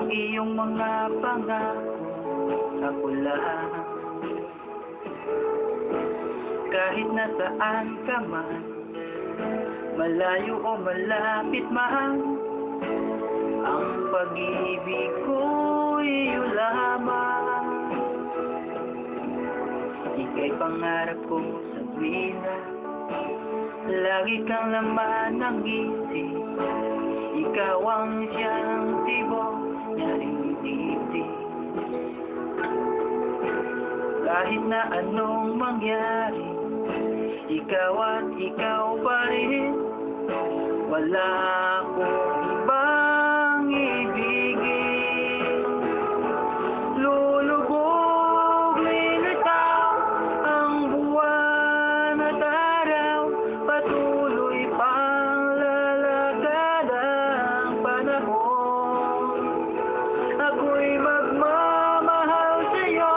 ang iyong mga pangako, ako lang. Kahit nasaan ka man, malayo o malapit man, ang pag-ibig ko'y iyo lamang. Ika'y pangarap ko sa tuwina, lagi kang laman ng isip. Ikaw ang siyang tibok niyang dibdib. Kahit na anong mangyari, ikaw at ikaw pa rin. Wala akong ibang ibigin. Lulubog, lilitaw ang buwan at araw, patuloy pang lalakad ang panahon. Ako'y magmamahal sa'yo,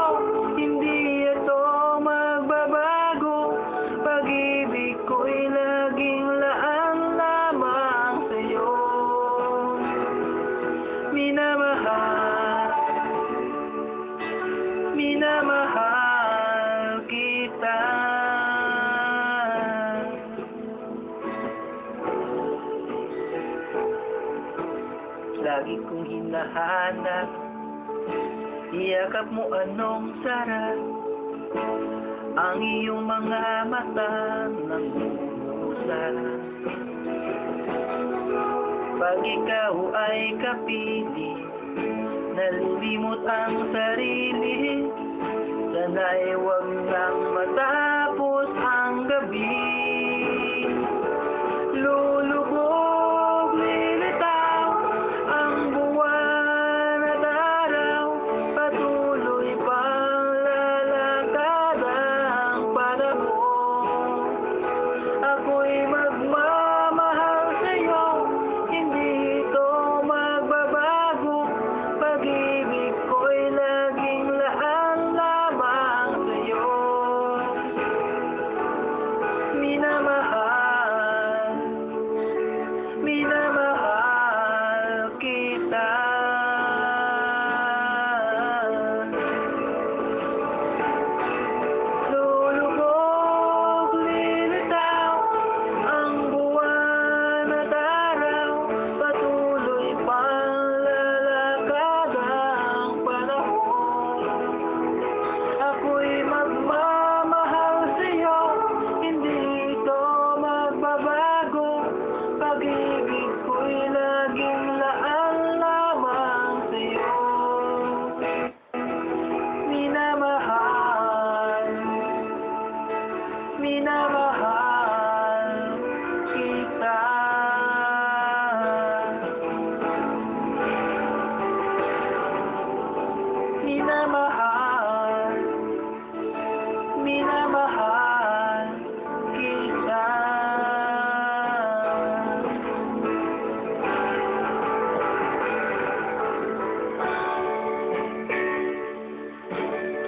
hindi ito magbabago. Pag-ibig ko'y laging laan lamang sa'yo. Minamahal, minamahal kita. Lagi kong hinahanap, iyakap mo anong sarap, ang iyong mga mata nangungusap. Pag ikaw ay kapiling, nalilimot ang sarili. Sana'y huwag nang matapos ang gabi.